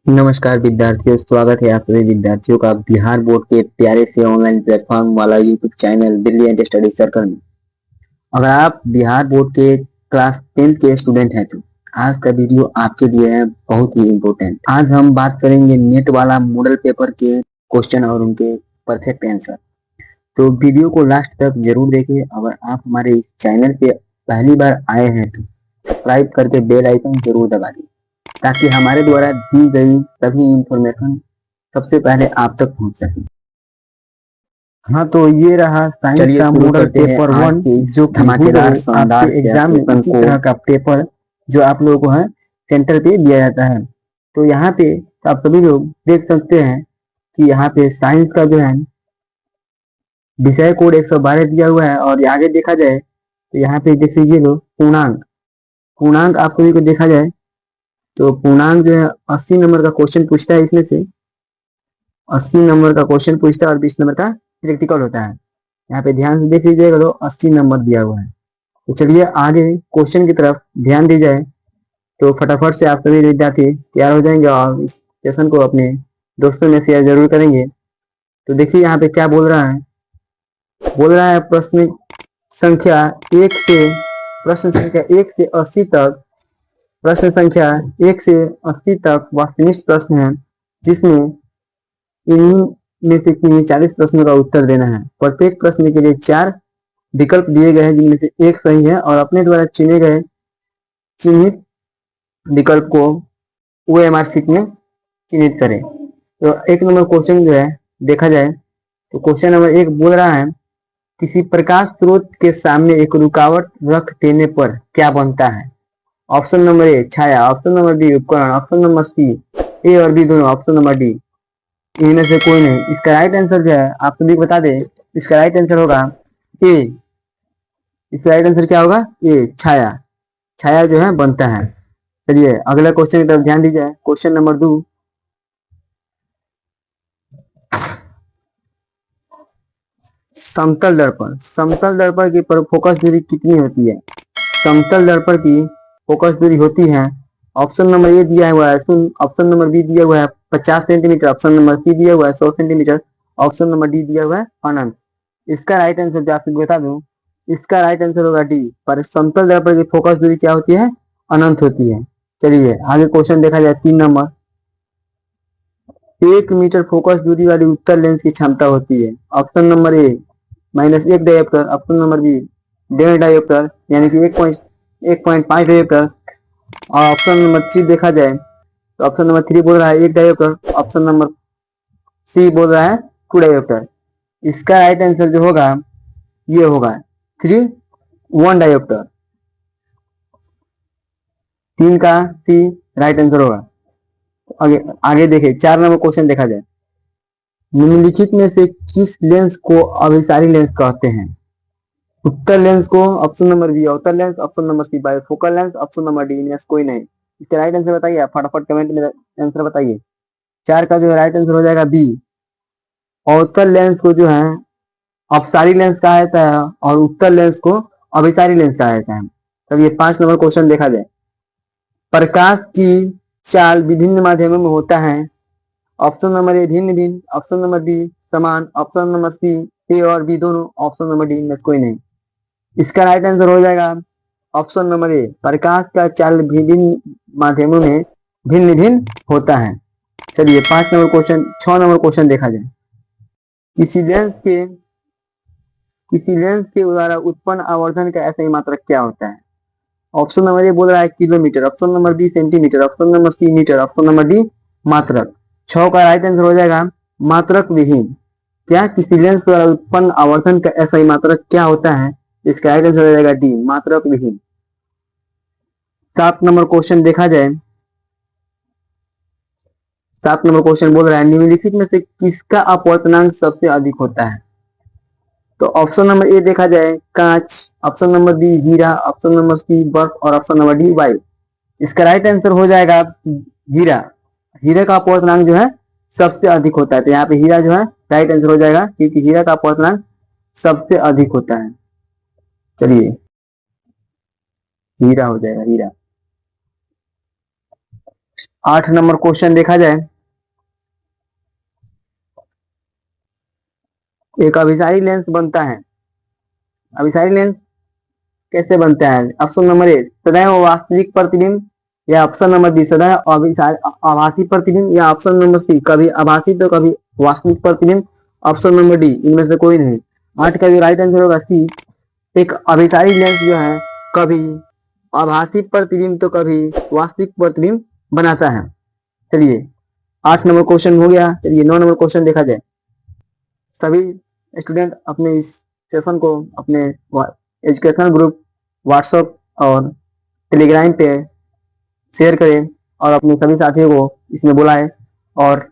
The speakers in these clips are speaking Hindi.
नमस्कार विद्यार्थियों, स्वागत है आप सभी विद्यार्थियों का बिहार बोर्ड के प्यारे से ऑनलाइन प्लेटफॉर्म वाला YouTube channel brilliant study circle में। अगर आप बिहार बोर्ड के क्लास 10 के स्टूडेंट हैं तो आज का वीडियो आपके लिए है बहुत ही इम्पोर्टेंट। आज हम बात करेंगे नेट वाला मॉडल पेपर के क्वेश्चन और उनके परफेक्ट आंसर। तो वीडियो को लास्ट तक जरूर देखिए। अगर आप हमारे इस चैनल पे पहली बार आए हैं तो सब्सक्राइब करके बेल आइकन जरूर दबा दें ताकि हमारे द्वारा दी गई सभी इंफॉर्मेशन सबसे पहले आप तक पहुंच सके। हाँ, तो ये रहा साइंस चलिए का शुरू मॉडल करते हैं पेपर आज 1 के इस जो कि धमाकेदार आपके शानदार एग्जाम में सेशन इसी को। तरह का पेपर जो आप लोगों को है सेंटर पे दिया जाता है। तो यहाँ पे आप सभी लोग देख सकते हैं कि यहाँ पे साइंस का जो है विषय कोड 112 दिया हुआ है और आगे देखा जाए तो यहाँ पे देख लीजिए लोग पूर्णांक पूर्णांक आप सभी को देखा जाए तो पूर्णांक जो है 80 नंबर का क्वेश्चन पूछता है। इसमें से 80 नंबर का क्वेश्चन पूछता है और 20 नंबर का प्रैक्टिकल होता है। यहाँ पे ध्यान से देख लीजिएगा तो 80 नंबर दिया हुआ है। तो चलिए आगे क्वेश्चन की तरफ ध्यान दी जाए तो फटाफट से आप सभी विद्यार्थी तैयार हो जाएंगे और इस सेशन को अपने दोस्तों में शेयर जरूर करेंगे। तो देखिए यहाँ पे क्या बोल रहा है संख्या एक से प्रश्न संख्या 1 से 80 तक प्रश्न संख्या 1 से 80 तक वस्तुनिष्ठ प्रश्न है जिसमें इन्हीं में से किन्हीं 40 प्रश्नों का उत्तर देना है। प्रत्येक प्रश्न के लिए 4 विकल्प दिए गए हैं जिनमें से एक सही है और अपने द्वारा चुने गए चिन्हित विकल्प को OMR शीट में चिन्हित करें। तो एक नंबर क्वेश्चन जो है देखा जाए तो क्वेश्चन नंबर 1 बोल रहा है किसी प्रकाश स्रोत के सामने एक रुकावट रख देने पर क्या बनता है। ऑप्शन नंबर ए छाया, ऑप्शन नंबर बी उपकरण, ऑप्शन नंबर सी ए और बी दोनों, ऑप्शन नंबर डी इनमें से कोई नहीं। इसका राइट आंसर जो है आप सभी बता दें, इसका राइट आंसर होगा ए। इसका राइट आंसर क्या होगा ए छाया। छाया जो है बनता है। चलिए अगला क्वेश्चन की तरफ ध्यान दीजिए। क्वेश्चन नंबर 2 समतल दर्पण की फोकस दूरी कितनी होती है। समतल दर्पण की फोकस दूरी होती है, ऑप्शन नंबर ए दिया हुआ है 0, ऑप्शन नंबर बी दिया हुआ है 50 सेंटीमीटर, ऑप्शन नंबर सी दिया हुआ है 100 सेंटीमीटर, ऑप्शन नंबर डी दिया हुआ है अनंत। इसका राइट आंसर जो आपको बता दूं, इसका राइट आंसर होगा डी। पर समतल दर्पण की फोकस दूरी क्या होती है, अनंत होती है। चलिए आगे क्वेश्चन देखा जाए 3 नंबर। 1 मीटर फोकस दूरी वाली उत्तल लेंस की क्षमता होती है। Option number A -1 dioptre, option number B 1.5 dioptre यानी कि 1.5 डायोप्टर, और ऑप्शन नंबर 3 देखा जाए तो ऑप्शन नंबर 3 बोल रहा है 1 डायोप्टर, ऑप्शन नंबर सी बोल रहा है 2 डायोप्टर। इसका राइट आंसर जो होगा ये होगा 3 1 डायोप्टर। 3 का सी राइट आंसर होगा। आगे आगे देखे 4 नंबर क्वेश्चन देखा जाए। निम्नलिखित में से किस लेंस को अभिसारी लेंस कहते हैं। उत्तल लेंस को ऑप्शन नंबर बी अवतल lens, option number C bifocal lens, option number D इनमें से कोई नहीं। इसका राइट आंसर बताइए, आप फटाफट कमेंट में आंसर बताइए। 4 का जो राइट आंसर हो जाएगा बी। अवतल लेंस को जो है अपसारी लेंस कहा जाता है और उत्तल लेंस को अभिसारी लेंस कहा जाता है। तब ये 5 नंबर क्वेश्चन देखा जाए। प्रकाश की चाल विभिन्न माध्यमों में होता है। ऑप्शन नंबर ए भिन्न भिन्न, ऑप्शन नंबर बी समान, ऑप्शन नंबर सी ए और बी दोनों, ऑप्शन नंबर डी इनमें कोई नहीं। इसका राइट आंसर हो जाएगा ऑप्शन नंबर ए, प्रकाश का चाल विभिन्न माध्यमों में भिन्न भिन्न होता है। चलिए 5 नंबर क्वेश्चन 6 नंबर क्वेश्चन देखा जाए। किसी लेंस के द्वारा उत्पन्न आवर्धन का ऐसा ही मात्रक क्या होता है। ऑप्शन नंबर ए बोल रहा है kilometre, option number B centimetre, option number C metre, option number D मात्रक। 6 का राइट आंसर हो जाएगा मात्रक विहीन। क्या किसी लेंस द्वारा उत्पन्न आवर्धन का ऐसा ही मात्रक क्या होता है। इसका राइट आंसर हो जाएगा डी मात्रक विहीन। 7 नंबर क्वेश्चन देखा जाए। 7 नंबर क्वेश्चन बोल रहा है निम्नलिखित में से किसका अपवर्तनांक सबसे अधिक होता है। तो ऑप्शन नंबर ए देखा जाए कांच, ऑप्शन नंबर बी हीरा, ऑप्शन नंबर सी बर्फ और ऑप्शन नंबर डी वायु। इसका राइट आंसर हो जाएगा हीरा। हीरे का अपवर्तनांक जो है सबसे अधिक होता है। तो यहाँ पे हीरा जो है राइट आंसर हो जाएगा क्योंकि हीरा का अपवर्तनांक सबसे अधिक होता है। चलिए हीरा हो जाएगा हीरा। 8 नंबर क्वेश्चन देखा जाए, एक अभिसारी लेंस बनता है। अभिसारी लेंस कैसे बनता है? ऑप्शन नंबर ए सदैव वास्तविक प्रतिबिंब, या ऑप्शन नंबर बी सदैव आभासी प्रतिबिंब, या ऑप्शन नंबर सी कभी आभासी तो कभी वास्तविक प्रतिबिंब, ऑप्शन नंबर डी इनमें से कोई नहीं। 8 का जो राइट आंसर होगा सी, एक अभिसारी लेंस जो है कभी आभासी प्रतिबिंब तो कभी वास्तविक प्रतिबिंब बनाता है। चलिए 8 नंबर क्वेश्चन हो गया। चलिए 9 नंबर क्वेश्चन देखा जाए। सभी स्टूडेंट अपने इस सेशन को अपने एजुकेशनल ग्रुप व्हाट्सएप और टेलीग्राम पे शेयर करें और अपने सभी साथियों को इसमें बुलाएं। और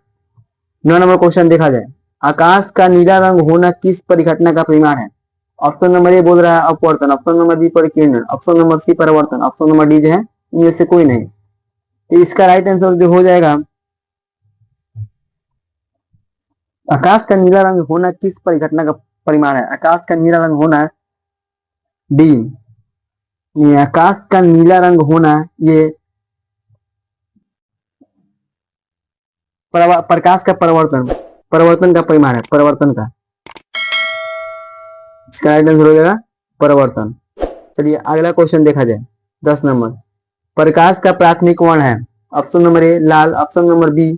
9 नंबर क्वेश्चन देखा जाए, आकाश का नीला रंग होना किस परिघटना का परिमाण है? ऑप्शन नंबर ए बोल रहा है अपवर्तन, ऑप्शन नंबर बी परिकीर्णन, ऑप्शन नंबर सी परावर्तन, ऑप्शन नंबर डी जो है इनमें से कोई नहीं। तो इसका राइट आंसर जो हो जाएगा, आकाश का नीला रंग होना किस परिघटना का परिमाण है? आकाश का नीला रंग होना डी, ये आकाश का नीला रंग होना ये प्रकाश का परिवर्तन का परिमाण है, परिवर्तन का। इसका राइट आंसर हो जाएगा परिवर्तन। चलिए अगला क्वेश्चन देखा जाए। 10 नंबर, प्रकाश का प्राथमिक वर्ण है। ऑप्शन नंबर ए लाल, ऑप्शन नंबर बी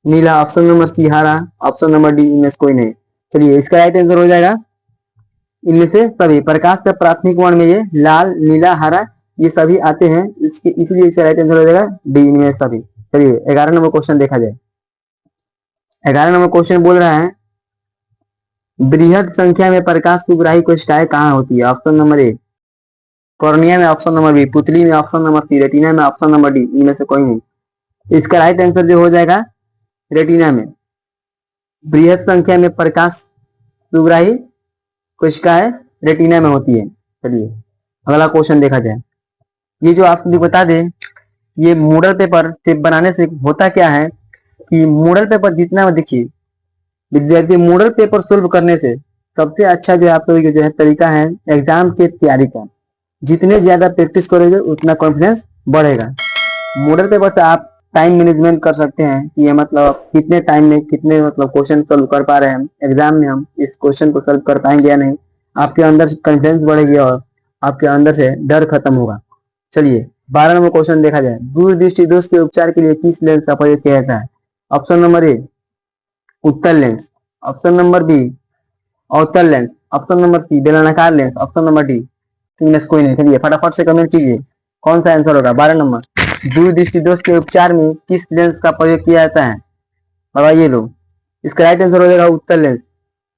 नीला, ऑप्शन नंबर सी हरा, ऑप्शन नंबर डी इनमें से कोई नहीं। चलिए इसका राइट आंसर हो जाएगा इनमें से सभी। प्रकाश का प्राथमिक वर्ण में ये लाल नीला हरा ये सभी आते हैं, इसलिए इसका राइट आंसर हो जाएगा डी इनमें सभी। चलिए 11 नंबर क्वेश्चन देखा जाए। 11 नंबर क्वेश्चन बोल रहा है, बृहद संख्या में प्रकाश सुग्राही कोशिकाएं कहाँ होती है? ऑप्शन नंबर ए कॉर्निया में, ऑप्शन नंबर बी पुतली में, ऑप्शन नंबर सी रेटिना में, ऑप्शन नंबर डी इनमें से कोई नहीं। इसका राइट आंसर जो हो जाएगा रेटिना में। बृहद संख्या में प्रकाश सुग्राही कोशिकाएं रेटिना में होती है। चलिए अगला क्वेश्चन देखा जाए। ये जो आपको बता दें, ये मॉडल पेपर से बनाने से होता क्या है कि मॉडल पेपर जितना देखिए विद्यार्थी मॉडल पेपर सोल्व करने से सबसे अच्छा जो आप लोगों जो है तरीका है एग्जाम की तैयारी का। जितने ज्यादा प्रैक्टिस करोगे उतना कॉन्फिडेंस बढ़ेगा। मॉडल पेपर से आप टाइम मैनेजमेंट कर सकते हैं कि ये मतलब कितने टाइम में कितने मतलब क्वेश्चन सोल्व कर पा रहे हैं, एग्जाम में हम इस क्वेश्चन को सोल्व कर पाएंगे या नहीं। आपके अंदर कॉन्फिडेंस बढ़ेगी और आपके अंदर से डर खत्म होगा। चलिए 12 नंबर क्वेश्चन देखा जाए। दूरदृष्टि दोष के उपचार के लिए किस लेंस का प्रयोग किया जाता है? ऑप्शन नंबर ए उत्तल लेंस, ऑप्शन नंबर बी अवतल लेंस, ऑप्शन नंबर सी बेलनाकार लेंस, ऑप्शन नंबर डी इनमें से कोई नहीं। चलिए फटाफट से कमेंट कीजिए कौन सा आंसर होगा। 12 नंबर, दूरदृष्टि दोष के उपचार में किस लेंस का प्रयोग किया जाता है? बताइए लोग। इसका राइट आंसर हो जाएगा उत्तल लेंस।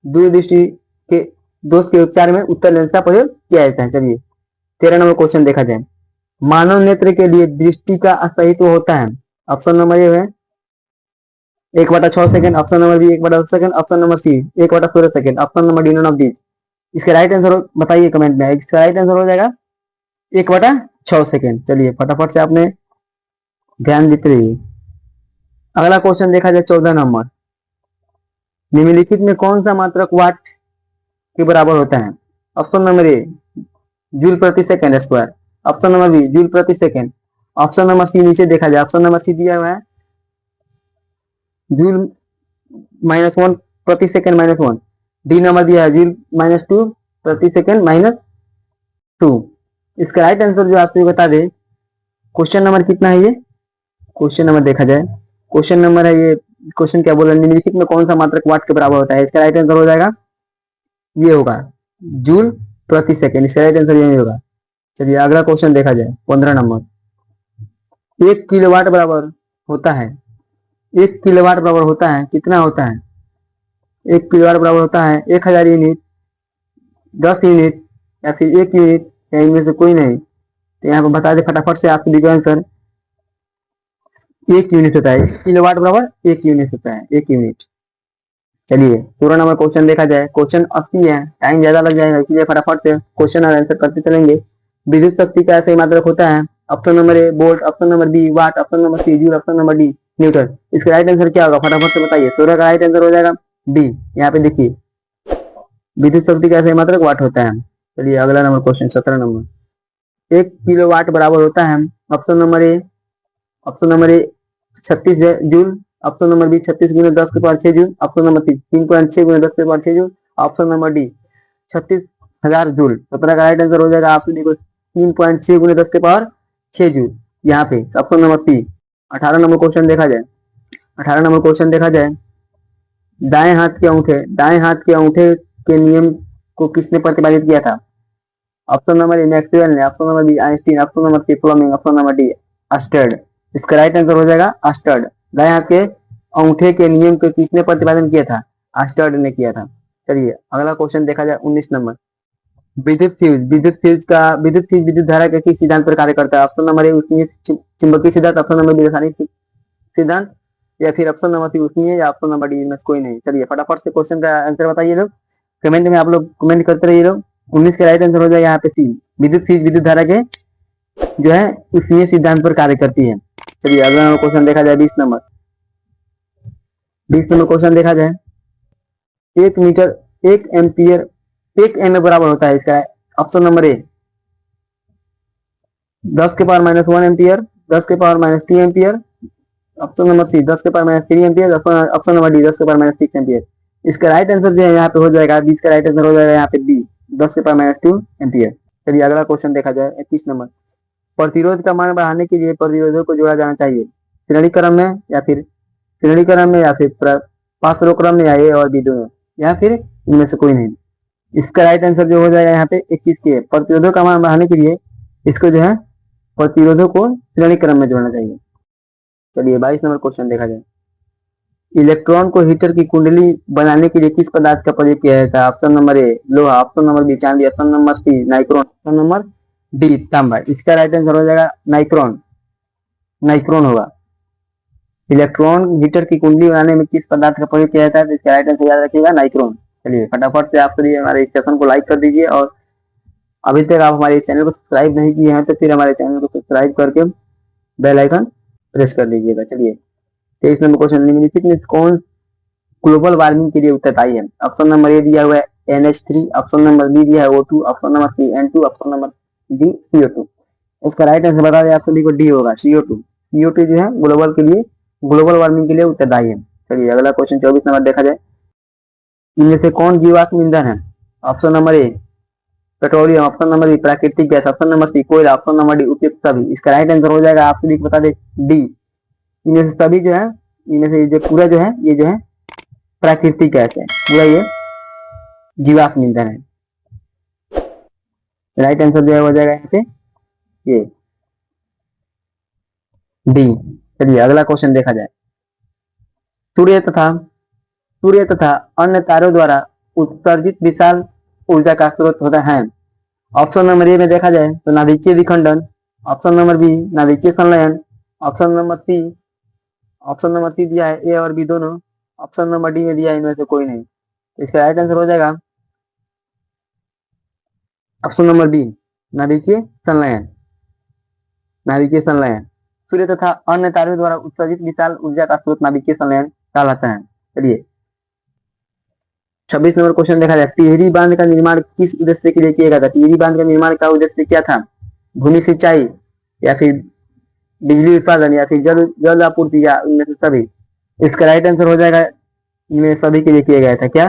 दूरदृष्टि के दोष के उपचार में उत्तल लेंस का प्रयोग किया जाता है। चलिए 13 नंबर क्वेश्चन देखा जाए। मानव नेत्र के लिए दृष्टि का असहित्व होता है। ऑप्शन नंबर ए है 1/6 second, option number B 1/10 second, option number C 1/16 second, option number D none of these. इसका राइट आंसर बताइए कमेंट में। इसका राइट आंसर हो जाएगा 1/6 सेकंड। चलिए फटाफट से आपने ध्यान देते रहिए। अगला क्वेश्चन देखा जाए 14 नंबर, निम्नलिखित में कौन सा मात्रक वाट के बराबर होता है? ऑप्शन नंबर ए जूल प्रति second square, option number B joule प्रति सेकंड, ऑप्शन नंबर सी नीचे देखा जाए ऑप्शन नंबर सी दिया हुआ है जूल -1 प्रति सेकंड -1, डी नंबर दिया है जूल -2 प्रति सेकंड -2। इसका राइट आंसर जो आपको बता दे, क्वेश्चन नंबर कितना है ये? क्वेश्चन नंबर देखा जाए, क्वेश्चन नंबर है ये, क्वेश्चन क्या बोल रहा है, निम्नलिखित में कौन सा मात्रक वाट के बराबर होता है? इसका राइट आंसर हो जाएगा ये होगा जूल प्रति सेकंड। इसका राइट आंसर यही होगा। चलिए अगला क्वेश्चन देखा जाए 15 नंबर, 1 किलोवाट बराबर होता है, 1 किलोवाट बराबर होता है कितना होता है? 1 किलोवाट बराबर होता है 1000 यूनिट, 10 यूनिट या फिर 1 यूनिट या इनमें से कोई नहीं। तो यहाँ पर बता दे फटाफट से आपको दिखा आंसर 1 यूनिट होता है। 1 किलोवाट बराबर 1 यूनिट होता है, 1 यूनिट। चलिए 16 नंबर क्वेश्चन देखा जाए। क्वेश्चन 80 है, टाइम ज्यादा लग जाएगा इसलिए फटाफट से क्वेश्चन और आंसर करते चलेंगे। विद्युत शक्ति का सही मात्रक होता है? Option number A volt, option number B watt, option number C joule, option number D newton. इसका राइट आंसर क्या होगा फटाफट से बताइए। 16 का राइट आंसर हो जाएगा डी। यहाँ पे देखिए विद्युत शक्ति का सही मात्रक वाट होता है। चलिए अगला नंबर क्वेश्चन 17 नंबर, 1 किलोवाट बराबर होता है? Option number A joule. Option number B 36 गुने 10 के power 6 joule. Option number C 3.6 गुने 10 के power 6 joule. Option number D 36,000 joule. 17 का राइट आंसर हो जाएगा आपसे देखो 3.6 गुने 10 के पावर 6 जूल। यहाँ पे option number C. 18 number question देखा जाए। 18 नंबर क्वेश्चन देखा जाए, दाएं हाथ के अंगूठे के नियम को किसने प्रतिपादित किया था? ऑप्शन नंबर ए मैक्सवेल ने, option number B Einstein, option number C Fleming, option number D अस्टर्ड। इसका राइट आंसर हो जाएगा अस्टर्ड। दाएं हाथ के अंगूठे के नियम को किसने प्रतिपादन किया था? अस्टर्ड ने किया था। चलिए अगला क्वेश्चन देखा जाए 19 नंबर। विद्युत फ्यूज विद्युत धारा के किस सिद्धांत पर कार्य करता है? ऑप्शन नंबर ए उसमें चुंबकीय सिद्धांत, ऑप्शन नंबर बी रासायनिक सिद्धांत, या फिर ऑप्शन नंबर सी उसमें, या ऑप्शन नंबर डी इनमें से कोई नहीं। चलिए फटाफट से क्वेश्चन का आंसर बताइए लोग, कमेंट में आप लोग कमेंट करते रहिए लोग। 19 का राइट आंसर हो जाएगा यहाँ पे सी। विद्युत फ्यूज विद्युत धारा के जो है उसमें सिद्धांत पर कार्य करती है। चलिए अगला क्वेश्चन देखा जाए 20 नंबर। 20 नंबर क्वेश्चन देखा जाए, 1 मीटर 1 एम्पियर 1 एम बराबर होता है इसका। ऑप्शन नंबर ए 10 के पावर -1 एम्पियर, 10 के power -2 ampere, option number C 10 के power -3 ampere, option number D 10 के पावर -6 एम्पियर। इसका राइट आंसर जो है यहाँ पे हो जाएगा 20 का राइट आंसर हो जाएगा यहाँ पे बी 10 के पावर -2 एम्पियर। चलिए अगला क्वेश्चन देखा जाए 21 नंबर। प्रतिरोध का मान बढ़ाने के लिए प्रतिरोधों को जोड़ा जाना चाहिए श्रेणी क्रम में, या फिर पाँचरों क्रम में, या ए और बी दोनों, या फिर इनमें से कोई नहीं। इसका राइट आंसर जो हो जाएगा यहाँ पे 21 के, प्रतिरोधों का मान बढ़ाने के लिए इसको जो है प्रतिरोधों को श्रेणी क्रम में जोड़ना चाहिए। चलिए 22 नंबर क्वेश्चन देखा जाए। इलेक्ट्रॉन को हीटर की कुंडली बनाने के लिए किस पदार्थ का प्रयोग किया जाता है? ऑप्शन नंबर ए लोहा, ऑप्शन नंबर बी चांदी, option number C nichrome, option number D तांबा। इसका राइट आंसर हो जाएगा नाइक्रोन होगा। इलेक्ट्रॉन हीटर की कुंडली बनाने में किस पदार्थ का प्रयोग किया जाता है? इसका राइट आंसर याद रखिएगा नाइक्रोन। चलिए फटाफट से आप सभी हमारे इस सेशन को लाइक कर दीजिए, और अभी तक आप हमारे चैनल को सब्सक्राइब नहीं किए हैं तो फिर हमारे चैनल को सब्सक्राइब करके बेल आइकन प्रेस कर दीजिएगा। चलिए 23 नंबर क्वेश्चन, निम्नलिखित में कौन ग्लोबल वार्मिंग के लिए उत्तरदायी है? ऑप्शन नंबर ए दिया हुआ है NH3, ऑप्शन नंबर बी दिया है O2, option number C N2, option number D CO2। इसका राइट आंसर बता दें आप सभी को, डी होगा CO2। CO2 जो है ग्लोबल वार्मिंग के लिए उत्तरदायी है। चलिए अगला क्वेश्चन 24 नंबर देखा जाए। इनमें से कौन जीवाश्म ईंधन है? Option number A petroleum, option number B प्राकृतिक गैस, ऑप्शन नंबर सी कोयला, ऑप्शन नंबर डी उपयुक्त सभी। इसका राइट आंसर हो जाएगा आप सभी को बता दें डी। इनमें से सभी जो है, इनमें से जो पूरा जो है ये जो है प्राकृतिक गैस है, पूरा ये जीवाश्म ईंधन है। राइट आंसर जो है हो जाएगा यहाँ पे ये डी। चलिए अगला क्वेश्चन देखा जाए। सूर्य तथा अन्य तारों द्वारा उत्सर्जित विशाल ऊर्जा का स्रोत होता है। ऑप्शन नंबर ए में देखा जाए तो नाभिकीय विखंडन, ऑप्शन नंबर बी नाभिकीय संलयन, ऑप्शन नंबर सी दिया है ए और बी दोनों, ऑप्शन नंबर डी में दिया है इनमें से कोई नहीं। इसका राइट आंसर हो जाएगा ऑप्शन नंबर बी नाभिकीय संलयन। सूर्य तथा अन्य तारों द्वारा उत्सर्जित विशाल ऊर्जा का स्रोत नाभिकीय संलयन कहलाता है। चलिए 26 नंबर क्वेश्चन देखा जाए। टिहरी बांध का निर्माण किस उद्देश्य के लिए किया गया था? टिहरी बांध का निर्माण का उद्देश्य क्या था? भूमि सिंचाई, या फिर बिजली उत्पादन, या फिर जल आपूर्ति, या इनमें से सभी। इसका राइट आंसर हो जाएगा इनमें सभी के लिए किया गया था। क्या?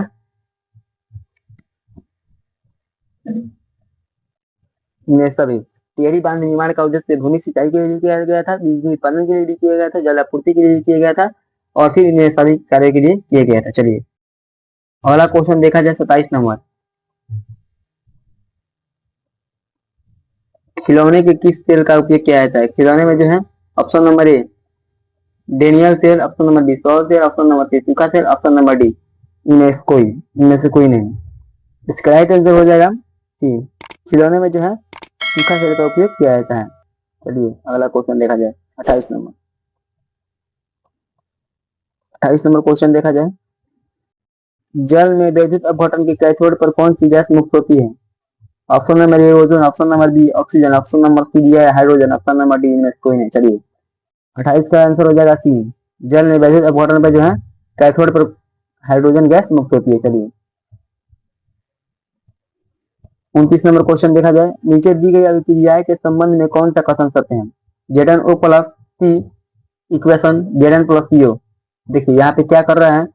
इनमें सभी। टिहरी बांध निर्माण का उद्देश्य भूमि सिंचाई के लिए किया गया था, बिजली उत्पादन के लिए भी किया गया था, जल आपूर्ति के लिए भी किया गया था, और फिर इनमें सभी कार्य के लिए किया गया था। चलिए अगला क्वेश्चन देखा जाए 27 नंबर। खिलौने के किस तेल का उपयोग किया जाता है? खिलौने में जो है ऑप्शन नंबर ए डेनियल तेल, ऑप्शन नंबर बी सौर तेल, ऑप्शन नंबर सी सूखा तेल, ऑप्शन नंबर डी इनमें से कोई नहीं। इसका राइट आंसर हो जाएगा सी। खिलौने में जो है सूखा तेल का उपयोग किया जाता है। चलिए अगला क्वेश्चन देखा जाए 28 नंबर। 28 नंबर क्वेश्चन देखा जाए। जल में वैद्युत अपघटन के कैथोड पर कौन सी गैस मुक्त होती है? Option number A ozone, option number B oxygen, option number C दिया है हाइड्रोजन, ऑप्शन नंबर डी इनमें कोई नहीं। चलिए 28 का आंसर हो जाएगा सी। जल में वैद्युत अपघटन पर जो है कैथोड पर हाइड्रोजन गैस मुक्त होती है। चलिए 29 नंबर क्वेश्चन देखा जाए। नीचे दी गई अभिक्रियाएं के संबंध में कौन सा कथन सत्य है? Zn O+ C equation Zn plus CO। देखिए यहाँ पे क्या कर रहा है,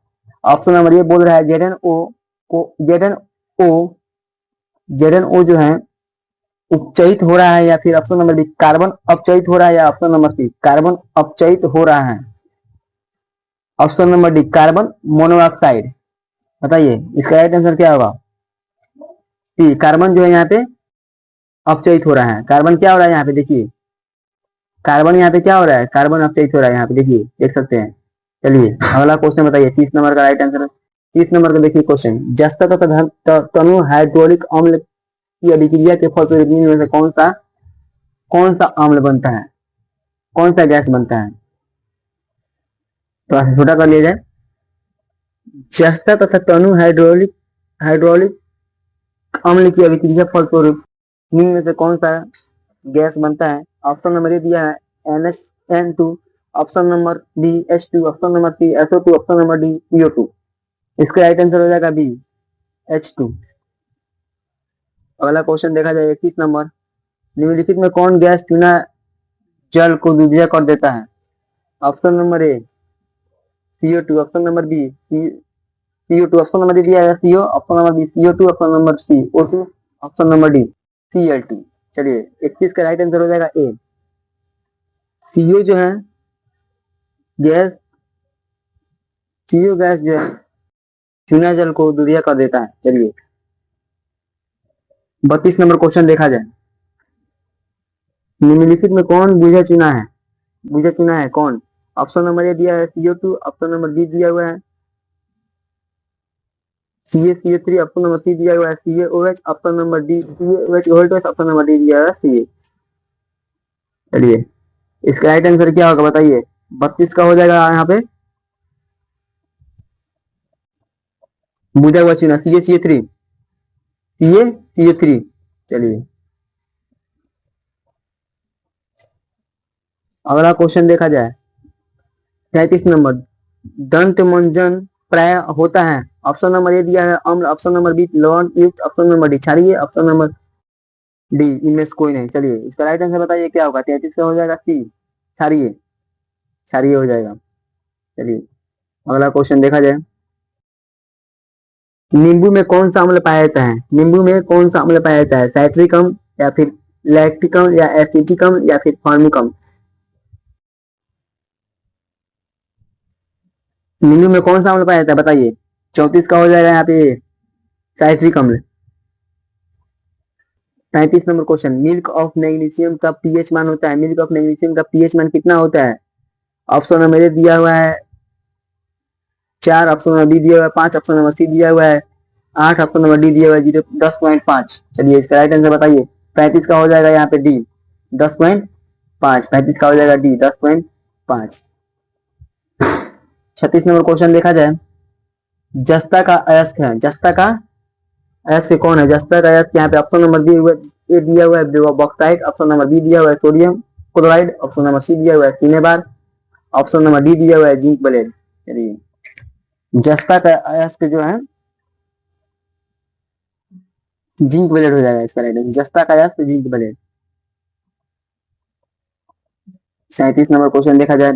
ऑप्शन नंबर ये बोल रहा है ZnO को ZnO जो है उपचयित हो रहा है, या फिर ऑप्शन नंबर बी कार्बन अपचयित हो रहा है, या ऑप्शन नंबर सी कार्बन अपचयित हो रहा है, option number D carbon monoxide. बताइए इसका राइट आंसर क्या होगा। सी कार्बन जो है यहाँ पे अपचयित हो रहा है। कार्बन क्या हो रहा है यहाँ पे, देखिए कार्बन यहाँ पे क्या हो रहा है, कार्बन अपचयित हो रहा है यहाँ पे, देखिए देख सकते हैं। चलिए अगला क्वेश्चन बताइए, 30 नंबर का राइट आंसर। 30 नंबर का देखिए क्वेश्चन, जस्ता तथा तनु हाइड्रोलिक अम्ल की अभिक्रिया के फलस्वरूप निम्न में से कौन सा अम्ल बनता है, कौन सा गैस बनता है। थोड़ा सा छोटा कर लिया जाए। जस्ता तथा तनु हाइड्रोलिक अम्ल की अभिक्रिया फलस्वरूप निम्न में से कौन सा गैस बनता है। ऑप्शन नंबर ए दिया है NH2, option number B H2, option number C SO2, option number D CO2। इसका राइट आंसर हो जाएगा बी H2। अगला क्वेश्चन देखा जाए 31 नंबर, निम्नलिखित में कौन गैस चूना जल को दूधिया कर देता है। Option number A CO2, option number B CO2, option number D दिया है CO, option number B CO2, option number C O2, option number D Cl2। चलिए 31 का राइट आंसर हो जाएगा ए। CO जो है गैस, CO गैस जो है चूना जल को दूधिया कर देता है। चलिए 32 नंबर क्वेश्चन देखा जाए, निम्नलिखित में कौन बुझा चुना है, बुझा चुना है कौन। ऑप्शन नंबर ए दिया है CO2, ऑप्शन नंबर बी दिया हुआ है CaCO3, ऑप्शन नंबर सी दिया हुआ है CaOH, option number D CaOH, option number D दिया हुआ है Ca। चलिए इसका राइट आंसर क्या होगा बताइए। 32 का हो जाएगा यहाँ पे बुझा हुआ चुना CaCO3। चलिए अगला क्वेश्चन देखा जाए 33 नंबर, दंत मंजन प्राय होता है। ऑप्शन नंबर ए दिया है अम्ल, ऑप्शन नंबर बी लवण युक्त, ऑप्शन नंबर डी क्षारीय, ऑप्शन नंबर डी इनमें से कोई नहीं। चलिए इसका राइट आंसर बताइए क्या होगा। 33 का हो जाएगा सी क्षारीय, क्षारीय हो जाएगा। चलिए अगला क्वेश्चन देखा जाए, नींबू में कौन सा अम्ल पाया जाता है, नींबू में कौन सा अम्ल पाया जाता है, साइट्रिक अम्ल या फिर लैक्टिक अम्ल या एसिटिक अम्ल या फिर फॉर्मिक अम्ल। नींबू में कौन सा अम्ल पाया जाता है बताइए। 34 का हो जाएगा यहाँ पे साइट्रिक अम्ल। 35 number question, milk of magnesium का पीएच मान होता है, मिल्क ऑफ मैग्नीशियम का पीएच मान कितना होता है। ऑप्शन नंबर ए दिया हुआ है 4, ऑप्शन नंबर बी दिया हुआ है 5, ऑप्शन नंबर सी दिया हुआ है 8, ऑप्शन नंबर डी दिया हुआ है 10.5। चलिए इसका राइट आंसर बताइए। 35 का हो जाएगा यहाँ पे डी 10.5, 35 का हो जाएगा डी 10.5। 36 नंबर क्वेश्चन देखा जाए, जस्ता का अयस्क है, जस्ता का अयस्क कौन है, जस्ता का अयस्क यहाँ पे ऑप्शन नंबर ए दिया हुआ है बॉक्साइट, ऑप्शन नंबर बी दिया हुआ है sodium chloride, option number C दिया हुआ है सिनेबार, ऑप्शन नंबर डी दिया हुआ है जिंक ब्लेड। चलिए जस्ता का अयस्क जो है जिंक ब्लेड हो जाएगा इसका राइट आंसर, जस्ता का अयस्क जिंक ब्लेड। 37 नंबर क्वेश्चन देखा जाए,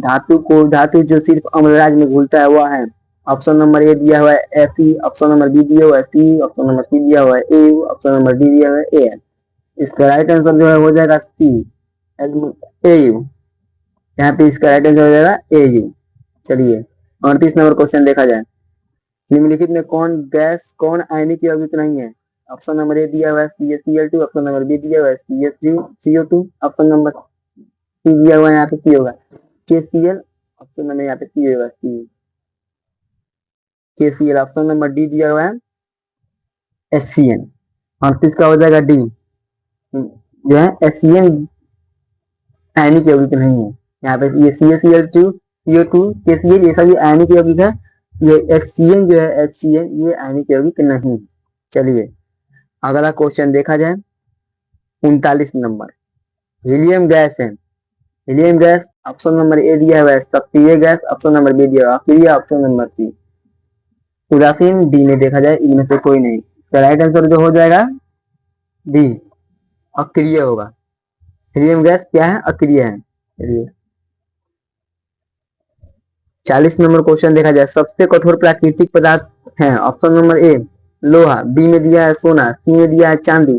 धातु जो सिर्फ अम्लराज में घुलता है वह है। ऑप्शन नंबर ए दिया हुआ है Fe, ऑप्शन नंबर बी दिया हुआ है सी, ऑप्शन नंबर सी दिया हुआ है AU, ऑप्शन नंबर डी दिया हुआ है AN। इसका राइट आंसर जो है हो जाएगा सी AU। यहाँ पे इसका राइट आंसर हो जाएगा AU। चलिए 38 नंबर क्वेश्चन देखा जाए, निम्नलिखित में कौन आयनिक यौगिक नहीं है। ऑप्शन नंबर ए दिया हुआ है CaCl2, ऑप्शन नंबर बी दिया हुआ है CH3CO2, ऑप्शन नंबर सी दिया हुआ है यहाँ पे सी होगा KCl, ऑप्शन नंबर यहाँ पे सी होगा KCl, ऑप्शन नंबर डी दिया हुआ है HCN। 38 का हो जाएगा डी, जो है HCN आयनिक यौगिक नहीं है। यहाँ पे ये CaCl2 CO2 KCl ये सभी आयनिक यौगिक है, ये HCN जो है HCN ये आयनिक यौगिक नहीं। चलिए अगला क्वेश्चन देखा जाए 39 नंबर, हीलियम गैस है, हीलियम गैस ऑप्शन नंबर ए दिया हुआ है सक्रिय गैस, ऑप्शन नंबर बी दिया हुआ अक्रिय, ऑप्शन नंबर सी उदासीन, डी में देखा जाए इनमें से कोई नहीं। इसका राइट आंसर जो हो जाएगा डी अक्रिय होगा। हीलियम गैस क्या है, अक्रिय है। चलिए 40 नंबर क्वेश्चन देखा जाए, सबसे कठोर प्राकृतिक पदार्थ है। ऑप्शन नंबर ए लोहा, बी में दिया है सोना, सी में दिया है चांदी,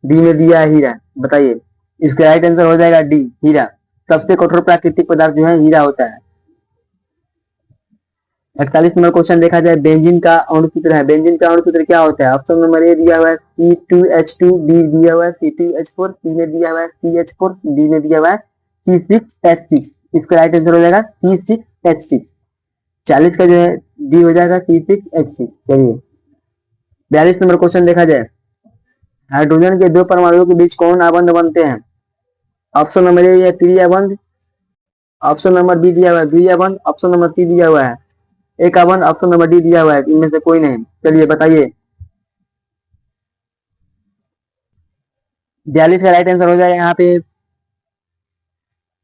डी में दिया है हीरा। बताइए, इसका राइट आंसर हो जाएगा डी, हीरा। सबसे कठोर प्राकृतिक पदार्थ जो है हीरा होता है। 41 नंबर क्वेश्चन देखा जाए, बेंजीन का अणु सूत्र है। बेंजीन का अणु सूत्र क्या होता है? ऑप्शन नंबर ए दिया हुआ है C2H2, बी दिया हुआ है C2H4, सी में दिया हुआ है CH4, डी में दिया हुआ है C6H6। इसका राइट आंसर हो जाएगा C6H6। 40 का जो है डी हो जाएगा C6H6। चलिए 42 नंबर क्वेश्चन देखा जाए, हाइड्रोजन के दो परमाणुओं के बीच कौन आबंध बनते हैं? ऑप्शन नंबर ए है त्रिआबंध, ऑप्शन नंबर बी दिया हुआ है द्विआबंध, ऑप्शन नंबर सी दिया हुआ है एक आबंध, ऑप्शन नंबर डी दिया हुआ है इनमें से कोई नहीं। चलिए बताइए, 42 का राइट आंसर हो जाएगा यहाँ पे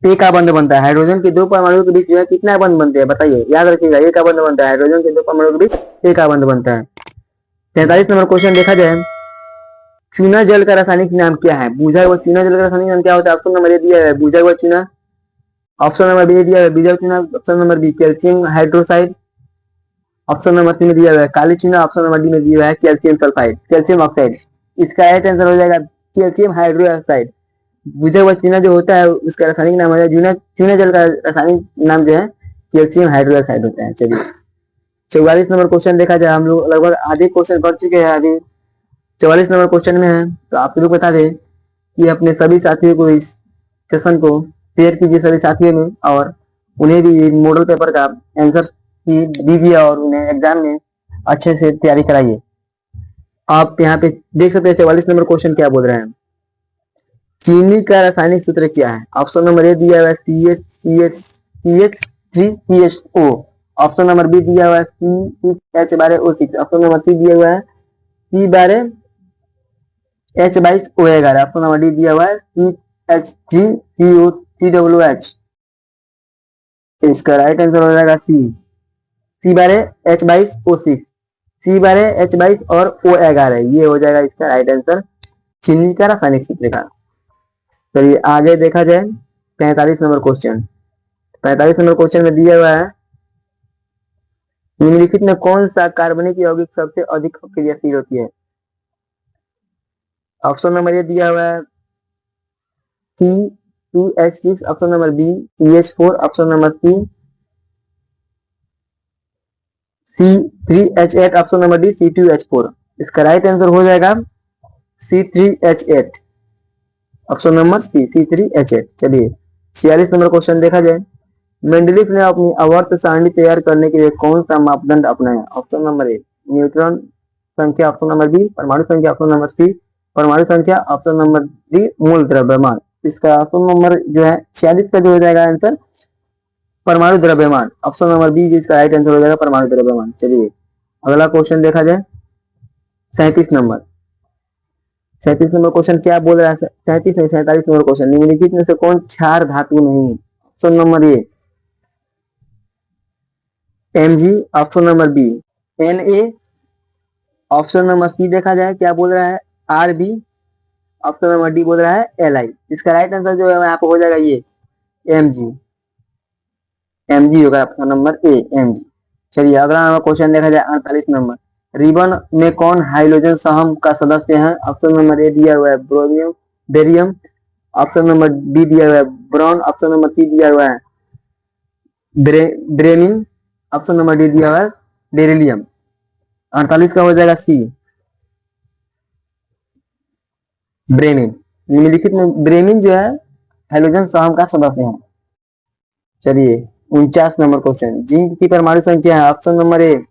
एक आबंध बनता है। हाइड्रोजन के दो परमाणुओं के बीच जो है कितना आबंध बनते हैं? बताइए, याद रखिएगा, एक आबंध बनता है। हाइड्रोजन के दो परमाणुओं के बीच एक आबंध बनता है। 43 नंबर क्वेश्चन देखा जाए, चूना जल का रासायनिक नाम क्या है? बुझा हुआ चूना जल का रासायनिक नाम क्या होता है? ऑप्शन नंबर ए दिया है बुझा हुआ चूना, ऑप्शन नंबर बी दिया है बीजा चूना, option number B calcium hydroxide, option number C में दिया हुआ है काली चूना, ऑप्शन नंबर डी में दिया हुआ है कैल्शियम सल्फाइड, कैल्शियम ऑक्साइड। इसका राइट आंसर हो जाएगा कैल्शियम हाइड्रोक्साइड। बुझा हुआ चूना जो होता है उसका रासायनिक नाम है चूना जल का रासायनिक नाम जो है कैल्शियम हाइड्रोक्साइड होता है। चलिए 44 नंबर क्वेश्चन देखा जाए, हम लोग लगभग आधे क्वेश्चन कर चुके हैं, अभी 44 नंबर क्वेश्चन में है। तो आप लोग बता दें कि अपने सभी साथियों को इस सेशन को शेयर कीजिए सभी साथियों में, और उन्हें भी मॉडल पेपर का आंसर की दीजिए और उन्हें एग्जाम में अच्छे से तैयारी कराइए। आप यहाँ पे देख सकते हैं 44 नंबर क्वेश्चन क्या बोल रहे हैं, चीनी का रासायनिक सूत्र क्या है? ऑप्शन नंबर ए दिया हुआ है CH3CH3CHO, ऑप्शन नंबर बी दिया हुआ है C6H12O6, ऑप्शन नंबर सी दिया हुआ है C12H22O11, ऑप्शन नंबर डी दिया हुआ है CH3COCOH। इसका राइट आंसर हो जाएगा C12H22O6, C12H22 और O11, ये हो जाएगा इसका राइट आंसर चीनी का रासायनिक सूत्र का। चलिए आगे देखा जाए 45 नंबर क्वेश्चन। 45 नंबर क्वेश्चन में दिया हुआ है, निम्नलिखित में कौन सा कार्बनिक यौगिक सबसे अधिक क्रियाशील होती है? ऑप्शन नंबर ए दिया हुआ है C2H6, option number B CH4, option number C C3H8, option number D C2H4। इसका राइट आंसर हो जाएगा C3H8, option number C C3H8। चलिए 46 नंबर क्वेश्चन देखा जाए, मेंडलीफ ने अपनी आवर्त सारणी तैयार करने के लिए कौन सा मापदंड अपनाया? ऑप्शन नंबर ए न्यूट्रॉन संख्या, ऑप्शन नंबर बी परमाणु संख्या, ऑप्शन नंबर सी परमाणु संख्या, ऑप्शन नंबर डी मूल द्रव्यमान। इसका ऑप्शन नंबर जो है 46 का जो हो जाएगा आंसर परमाणु द्रव्यमान, ऑप्शन नंबर बी जिसका राइट आंसर हो जाएगा परमाणु द्रव्यमान। चलिए अगला क्वेश्चन देखा जाए 37 नंबर। 37 नंबर क्वेश्चन क्या बोल रहा है? 37 नहीं 47 नंबर क्वेश्चन, निम्नलिखित में से कौन क्षार धातु नहीं? Option number A Mg, option number B Na, option number C देखा जाए क्या बोल रहा है Rb, ऑप्शन नंबर डी बोल रहा है Li। इसका राइट आंसर जो है यहाँ पे हो जाएगा ये Mg होगा ऑप्शन नंबर ए Mg। चलिए अगला क्वेश्चन देखा जाए 48 नंबर, रिबन में कौन हाइड्रोजन सहम का सदस्य है? ऑप्शन नंबर ए दिया हुआ है bromium barium, option number B दिया हुआ है ब्रॉन, ऑप्शन नंबर सी दिया हुआ है ब्रेमिन, ऑप्शन नंबर डी दिया हुआ है बेरिलियम। 48 का हो जाएगा सी ब्रेमिन। निम्नलिखित में ब्रेमिन जो है हाइड्रोजन सहम का सदस्य है। चलिए 49 नंबर क्वेश्चन, जिंक की परमाणु संख्या है? Option number A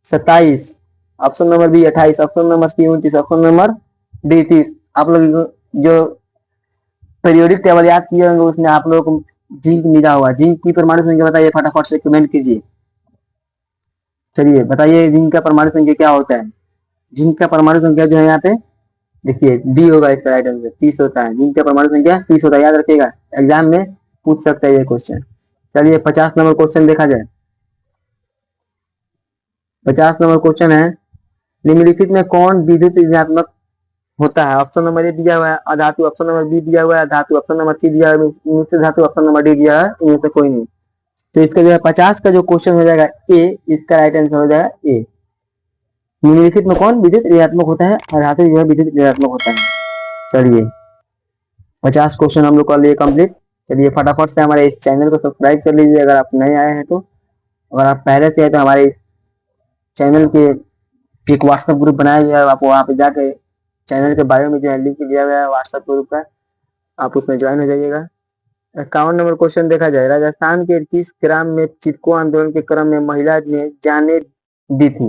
27, option number B 28, option number C 29, option number D 30। आप लोग जो पीरियोडिक टेबल याद किए होंगे उसमें आप लोगों को जिंक मिला हुआ, जिंक की परमाणु संख्या बताइए, फटाफट से कमेंट कीजिए। चलिए बताइए जिंक का परमाणु संख्या क्या होता है? जिंक का परमाणु संख्या जो है यहाँ पे देखिए डी होगा इसका राइट आंसर, 30 होता है। जिंक का परमाणु संख्या 30 होता है, याद रखिएगा, एग्जाम में पूछ सकता है ये क्वेश्चन। चलिए 50 नंबर क्वेश्चन देखा जाए। 50 नंबर क्वेश्चन है, निम्नलिखित में कौन विद्युत ऋणात्मक होता है? ऑप्शन नंबर ए दिया हुआ है अधातु, ऑप्शन नंबर बी दिया हुआ है धातु, ऑप्शन नंबर सी दिया हुआ है मिश्र धातु, ऑप्शन नंबर डी दिया है इनमें से कोई नहीं। तो इसका जो है 50 का जो क्वेश्चन हो जाएगा ए, इसका राइट आंसर हो जाएगा ए। निम्नलिखित में कौन विद्युत ऋणात्मक होता है और धातु जो है विद्युत ऋणात्मक होता है। चलिए 50 क्वेश्चन हम लोग कर लिए कंप्लीट। चलिए फटाफट से हमारे इस चैनल को सब्सक्राइब कर लीजिए अगर आप नए आए हैं तो। अगर आप पहले से हैं तो हमारे इस चैनल के एक व्हाट्सएप ग्रुप बनाया गया है, आप वहाँ पे जाके चैनल के बायो में जो है लिंक दिया गया है व्हाट्सएप ग्रुप का, आप उसमें ज्वाइन हो जाइएगा। 51 नंबर क्वेश्चन देखा जाए, राजस्थान के किस ग्राम में चिपको आंदोलन के क्रम में महिला ने जाने दी थी।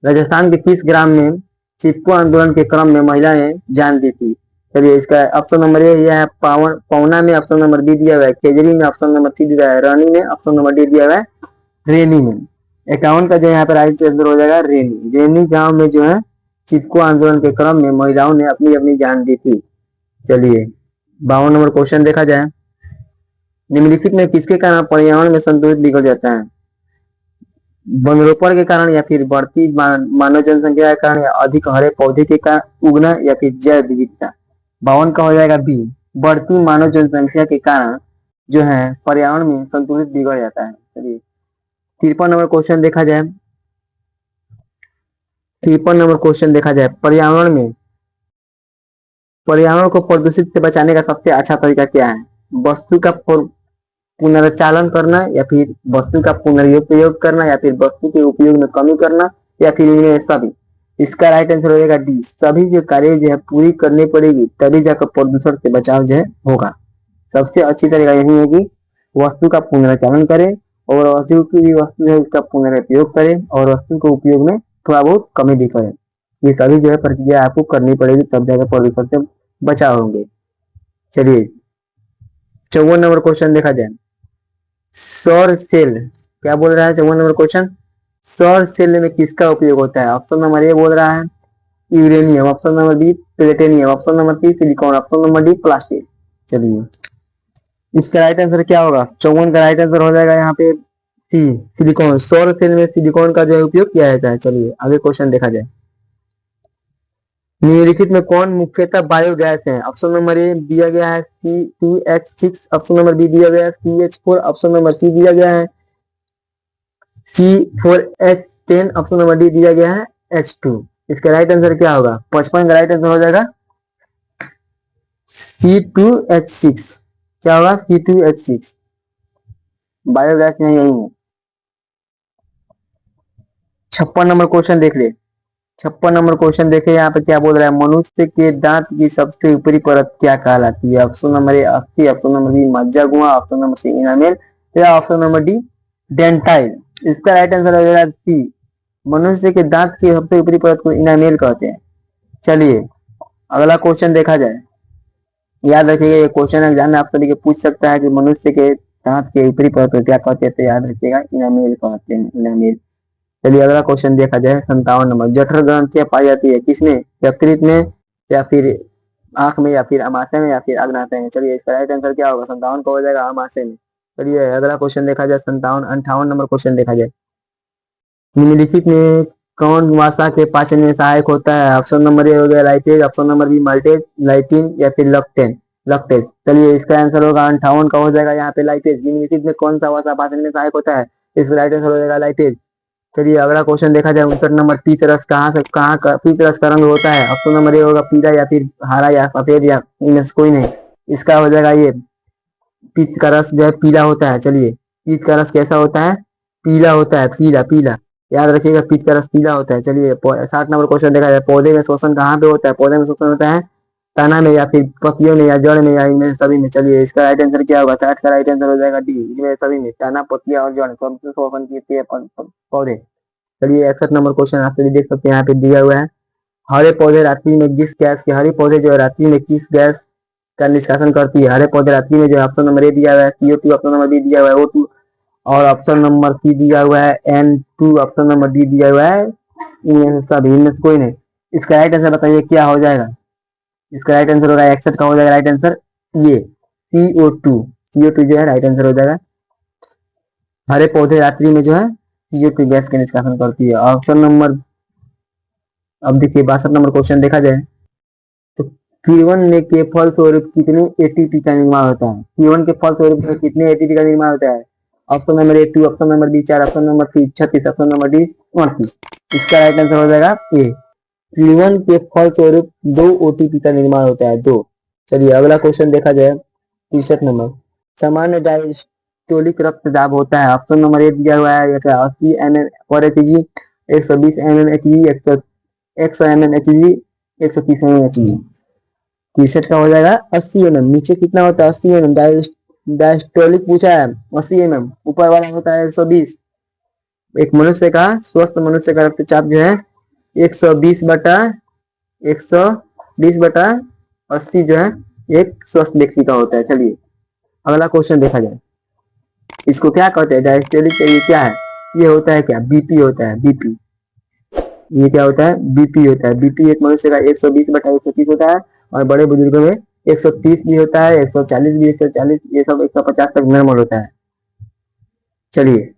राजस्थान के किस ग्राम में चिपको आंदोलन के क्रम में महिला ने जान दी थी। चलिए इसका ऑप्शन नंबर ए यह है पौना में, ऑप्शन नंबर बी दिया हुआ है केजरी में, ऑप्शन नंबर सी दिया हुआ है रानी में, ऑप्शन नंबर डी दिया हुआ है रेनी में। 51 का जो यहाँ पे राइट आंसर हो जाएगा रेनी। रेनी गांव में जो है चिपको आंदोलन के क्रम में महिलाओं ने अपनी अपनी जान दी थी। चलिए 52 नंबर क्वेश्चन देखा जाए, निम्नलिखित में किसके कारण पर्यावरण में संतुलित बिगड़ जाता है। वनरोपण के कारण या फिर बढ़ती मानव जनसंख्या के कारण या अधिक हरे पौधे के कारण उगना या फिर जैव विविधता। 52 का हो जाएगा बी, बढ़ती मानव जनसंख्या के कारण जो है पर्यावरण में संतुलित बिगड़ जाता है। चलिए 53 नंबर क्वेश्चन देखा जाए, 53 नंबर क्वेश्चन देखा जाए, पर्यावरण को प्रदूषित से बचाने का सबसे अच्छा तरीका क्या है। वस्तु का पुनर्चालन करना या फिर वस्तु का पुनर्उपयोग करना या फिर वस्तु के उपयोग में कमी करना या फिर इनमें सभी। इसका राइट आंसर हो जाएगा डी, सभी जो कार्य जो है पूरी करनी पड़ेगी तभी जाकर प्रदूषण से बचाव जो है होगा। सबसे अच्छी तरीका यही है कि वस्तु का पुनर्चालन करें और वस्तु की भी वस्तु है उसका पुनर्उपयोग करें और वस्तु के उपयोग में थोड़ा बहुत कमी भी करें। ये सभी जो है प्रक्रिया आपको करनी पड़ेगी तब जाकर प्रदूषण से बचाव होंगे। चलिए 54 नंबर क्वेश्चन देखा जाए, सौर सेल क्या बोल रहा है। 54 नंबर क्वेश्चन, सौर सेल में किसका उपयोग होता है। ऑप्शन नंबर ए बोल रहा है uranium, option number B platinum, option number C silicon, option number D plastic. चलिए इसका राइट आंसर क्या होगा। 54 का राइट आंसर हो जाएगा यहाँ पे सी सिलिकॉन। सौर सेल में सिलिकॉन का जो है उपयोग किया जाता है। चलिए आगे क्वेश्चन देखा जाए, निम्नलिखित में कौन मुख्यतः बायोगैस है। ऑप्शन नंबर ए दिया गया है C2H6, ऑप्शन नंबर बी दिया गया है CH4, ऑप्शन नंबर सी दिया गया है C4H10, ऑप्शन नंबर डी दिया गया है H2। इसका राइट आंसर क्या होगा। 55 का राइट आंसर हो जाएगा C2H6। क्या होगा C2H6, बायोगैस में यही है। 56 नंबर क्वेश्चन देख ले, 56 नंबर क्वेश्चन देखे यहाँ पे क्या बोल रहा है, मनुष्य के दांत की सबसे ऊपरी परत क्या कहलाती है। ऑप्शन नंबर ए अस्थि, ऑप्शन नंबर बी मज्जागुआ, ऑप्शन नंबर सी इनामेल या ऑप्शन नंबर डी डेंटाइल। इसका राइट आंसर हो जाएगा सी, मनुष्य के दांत की सबसे ऊपरी परत को इनामेल कहते हैं। चलिए अगला क्वेश्चन देखा जाए, याद रखिएगा ये क्वेश्चन एग्जाम में आपसे लेके पूछ सकता है कि मनुष्य के दांत के ऊपरी परत को क्या कहते हैं, तो याद रखिएगा इनामेल कहते हैं, इनामेल। चलिए अगला क्वेश्चन देखा जाए, 57 नंबर, जठर ग्रंथियां पाई जाती है किसमें, यकृत में या फिर आंख में या फिर अमाशय में या फिर अग्नाशय में। चलिए इसका राइट आंसर क्या होगा, 57 का हो जाएगा अमाशय में। चलिए अगला क्वेश्चन देखा जाए, 58 नंबर क्वेश्चन देखा जाए, निम्नलिखित में कौन वसा के पाचन में सहायक होता है। ऑप्शन नंबर ए हो गया lipase, option number B maltase, लाइटिन या फिर लक्टेज। चलिए इसका आंसर होगा 58 का हो जाएगा यहाँ पे लाइपेज। निम्नलिखित में कौन सा वसा पाचन में सहायक होता है, इसका राइट आंसर हो जाएगा लाइपेज। चलिए अगला क्वेश्चन देखा जाए, 59 नंबर, पीत रस कहाँ पीत रस का रंग होता है। ऑप्शन नंबर ए होगा पीला या फिर हरा या सफेद या इनमें से कोई नहीं। इसका हो जाएगा ये पीत का रस जो है पीला होता है। चलिए पीत का रस कैसा होता है, पीला होता है, पीला पीला, याद रखिएगा पीत का रस पीला होता है। चलिए 60 नंबर क्वेश्चन देखा जाए, पौधे में शोषण कहाँ पे होता है। पौधे में शोषण होता है तना में या फिर पत्तियों में या जड़ में या इनमें सभी में। चलिए इसका राइट आंसर क्या होगा, 60 का राइट आंसर हो जाएगा डी, इनमें सभी में तना पत्तियां और जड़ सबसे शोषण करती है पौधे। चलिए 61 नंबर क्वेश्चन आपसे भी देख सकते हैं यहाँ पे दिया हुआ है, हरे पौधे रात्रि में किस गैस के, हरे पौधे जो है रात्रि में किस गैस का निष्कासन करती है। हरे पौधे रात्रि में जो है ऑप्शन नंबर ए दिया हुआ है CO2, ऑप्शन नंबर बी दिया हुआ है O2 और ऑप्शन नंबर सी दिया हुआ है N2, ऑप्शन नंबर डी दिया हुआ है इनमें से सभी, इनमें से कोई नहीं। इसका राइट आंसर बताइए क्या हो जाएगा। इसका राइट आंसर होगा 61 का हो जाएगा राइट आंसर ये CO2 जो है राइट आंसर हो जाएगा। हरे पौधे रात्रि में जो है CO2 गैस का निष्कासन करती है। ऑप्शन नंबर, अब देखिए 62 नंबर क्वेश्चन देखा जाए तो किण्वन में के फल स्वरूप कितने ATP का निर्माण होता है। किण्वन के फल स्वरूप कितने ATP का निर्माण होता है। Option number A 2, option number B 4, option number C 36, option number D 29। इसका राइट आंसर हो जाएगा ए। प्लीवन के फल स्वरूप 2 ओटीपी का निर्माण होता है, 2। चलिए अगला क्वेश्चन देखा जाए। 63 नंबर, सामान्य डायस्टोलिक रक्तचाप होता है। ऑप्शन नंबर ए दिया हुआ है 80 mm पर Hg, 120 mm Hg, 100 mm Hg, 130 mm Hg. 63 का हो जाएगा 80 mm। नीचे कितना होता है 80 mm? डायस्टोलिक पूछा है 80 mm, ऊपर वाला होता है 120। एक मनुष्य का, स्वस्थ मनुष्य का रक्तचाप जो है 120 बटा 80 जो है एक स्वस्थ व्यक्ति का होता है। चलिए अगला क्वेश्चन देखा जाए। इसको क्या कहते हैं डायस्टोलिक? ये क्या है? ये होता है क्या? बीपी होता है, बीपी। ये क्या होता है? बीपी होता है। बीपी एक मनुष्य का 120 बटा 130 होता है और बड़े बुजुर्गों में 130 भी होता है, 140 भी, 140, ये सब 150 तक नॉर्मल होता है। चलिए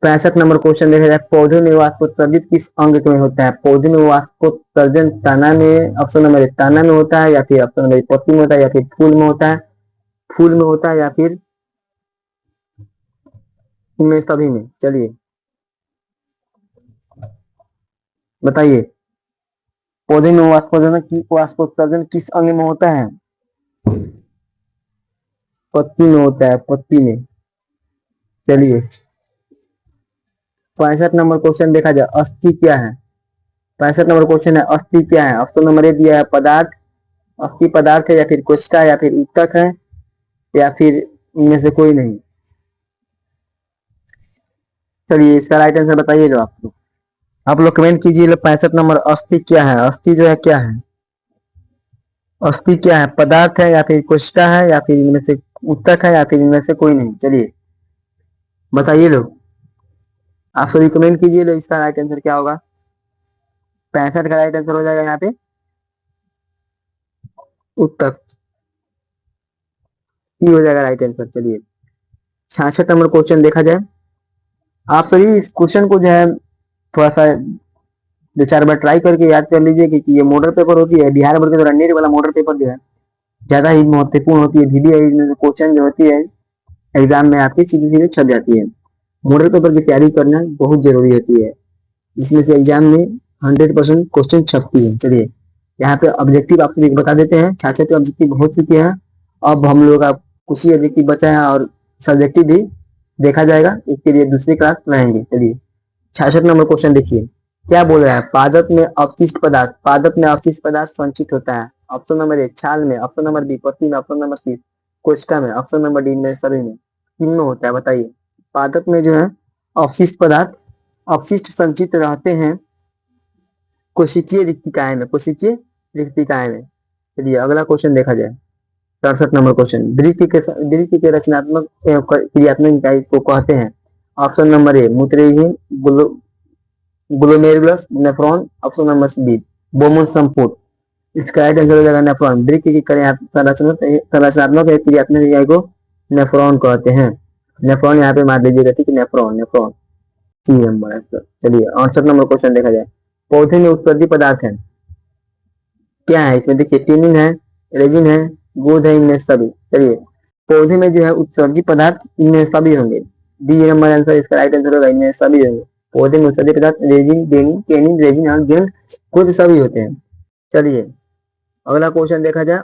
65 नंबर क्वेश्चन देखा जाए। पौधे में वाष्पोत्सर्जित किस अंग में होता है? पौधे में वाष्पोत्सर्जन तना में, ऑप्शन नंबर ए तना में होता है, या फिर ऑप्शन नंबर पत्ती में होता है, या फिर फूल में होता है, फूल में होता है, या फिर इनमें सभी में। चलिए बताइए पौधे में वाष्पोत्सर्जन किस अंग में होता है? पत्ती में होता है, पत्ती में। चलिए 65 नंबर क्वेश्चन देखा जाए। अस्थि क्या है? 65 नंबर क्वेश्चन है अस्थि क्या है? ऑप्शन नंबर ए दिया है पदार्थ, अस्थि पदार्थ है, या फिर कोशिका, या फिर ऊतक है, या फिर इनमें से कोई नहीं। चलिए इसका राइट आंसर बताइए जो आप लोग कमेंट कीजिए। 65 नंबर अस्थि क्या है? अस्थि जो है क्या है? अस्थि क्या है? पदार्थ है, या फिर कोशिका है, या फिर इनमें से ऊतक है, या फिर इनमें से कोई नहीं। चलिए बताइए लोग, आप सभी कमेंट कीजिए लो इसका राइट आंसर क्या होगा। 65 का राइट आंसर हो जाएगा यहाँ पे ऊतक, ये हो जाएगा राइट आंसर। चलिए 66 नंबर क्वेश्चन देखा जाए। आप सभी इस क्वेश्चन को जो है थोड़ा सा 2-4 बार ट्राई करके याद कर लीजिए कि ये मॉडल पेपर होती है बिहार बोर्ड के दौरान। नेट वाला मॉडल पेपर जो है ज्यादा ही महत्वपूर्ण होती है। वीडियो क्वेश्चन जो होती है एग्जाम में आपकी सीधे सीधे छप जाती है। मॉडल पेपर की तैयारी करना बहुत जरूरी होती है, इसमें से एग्जाम में 100% क्वेश्चन छपती है। चलिए यहाँ पे ऑब्जेक्टिव आपको बता देते हैं। 66 ऑब्जेक्टिव हो चुके हैं, अब हम लोग का कुछ ही ऑब्जेक्टिव बचा है और सब्जेक्टिव भी देखा जाएगा, इसके लिए दूसरी क्लास रहेंगे। चलिए 66 नंबर क्वेश्चन देखिए क्या बोल रहा है। पादप में अवशिष्ट पदार्थ, पादप में अवशिष्ट पदार्थ संचित होता है। ऑप्शन नंबर ए छाल में, ऑप्शन नंबर बी पत्ती में, ऑप्शन नंबर सी कोशिका में, ऑप्शन नंबर डी में सभी में। किन में होता है बताइए। पादप में जो है अवशिष्ट पदार्थ अवशिष्ट संचित रहते हैं कोशिकीय रिक्तिकाएं में, कोशिकीय रिक्तिकाएं में। चलिए अगला क्वेश्चन देखा जाए। 67 नंबर क्वेश्चन, दृष्टि के रचनात्मक एवं क्रियात्मक इकाई को कहते हैं। ऑप्शन नंबर ए मूत्रहीन glomerulus nephron, option number B Bowman संपुट। इसका राइट आंसर हो जाएगा नेफ्रॉन। दृष्टि की संरचनात्मक क्रियात्मक इकाई को नेफ्रॉन कहते हैं। नेफ्रॉन यहाँ पे मार लीजिएगा, ठीक है, nephron, nephron C number answer. चलिए 68 नंबर क्वेश्चन देखा जाए। पौधे में उत्सर्जी पदार्थ है क्या है? इसमें देखिए टिनिन है, रेजिन है, गोद है, इनमें सभी। चलिए पौधे में जो है उत्सर्जी पदार्थ इनमें सभी होंगे। डी नंबर आंसर इसका राइट आंसर होगा, इनमें सभी होंगे। पौधे में उत्सर्जी पदार्थ रेजिन, डेनिन, टेनिन, रेजिन और गिल्ड खुद सभी होते हैं। चलिए अगला क्वेश्चन देखा जाए।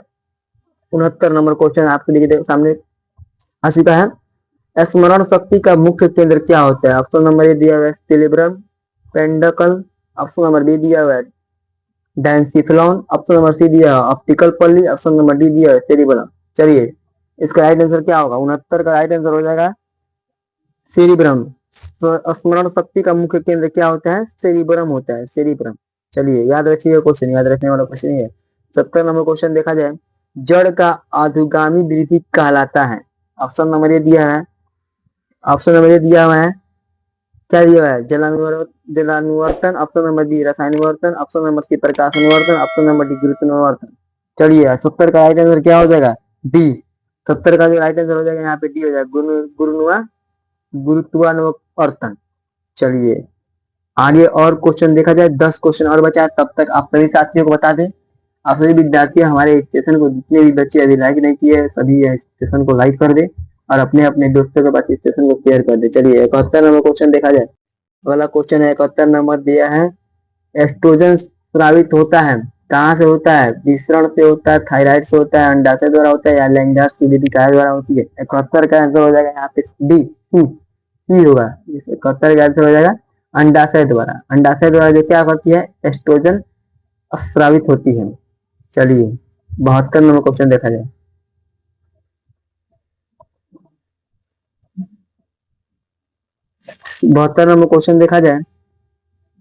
69 नंबर क्वेश्चन आपके सामने आ चुका है। स्मरण शक्ति का मुख्य केंद्र क्या होता है? ऑप्शन नंबर ए दिया हुआ है सेरेब्रम पेंडकल, ऑप्शन नंबर बी दिया हुआ है डायंसिफिलॉन, ऑप्शन नंबर सी दिया है ऑप्टिकल पल्ली, ऑप्शन नंबर डी दिया है सेरिबेलम। चलिए इसका राइट आंसर क्या होगा? 69 का राइट आंसर हो जाएगा सेरिब्रम। स्मरण शक्ति का मुख्य केंद्र क्या होता है? सेरिब्रम होता है, सेरिब्रम। चलिए याद रखिए क्वेश्चन, याद रखने वाला क्वेश्चन है। 70 नंबर क्वेश्चन देखा जाए। जड़ का अधोगामी वृद्धि कहलाता है। ऑप्शन नंबर ए दिया है, ऑप्शन नंबर ए दिया हुआ है, क्या दिया हुआ है? जलानुवर्तन, ऑप्शन नंबर बी रसायनवर्तन, ऑप्शन नंबर सी प्रकाश अनुवर्तन, ऑप्शन नंबर डी गुरुत्वानुवर्तन। चलिए 70 का राइट आंसर क्या हो जाएगा? डी। 70 का जो राइट आंसर हो जाएगा यहाँ पे डी हो जाएगा, गुरुत्वानुवर्तन। चलिए आगे और क्वेश्चन देखा जाए। 10 क्वेश्चन और बचा है, तब तक आप सभी साथियों को बता दें, आप सभी विद्यार्थी हमारे सेशन को, जितने भी बच्चे अभी लाइक नहीं किए सभी सेशन को लाइक कर दे और अपने अपने दोस्तों के पास इस सेशन को शेयर कर दे। चलिए 71 नंबर क्वेश्चन देखा जाए। अगला क्वेश्चन है 71 नंबर दिया है, एस्ट्रोजन स्रावित होता है, कहाँ से होता है? विसरण से होता है, थायराइड से होता है, अंडाशय द्वारा होता है, या लैंगिक की विधि द्वारा होती है? 71 का आंसर हो जाएगा यहाँ पे डी, सी होगा। 71 का आंसर हो जाएगा अंडाशय द्वारा। अंडाशय द्वारा जो क्या करती है, एस्ट्रोजन स्रावित होती है। चलिए 72 नंबर क्वेश्चन देखा जाए। 72 नंबर क्वेश्चन देखा जाए,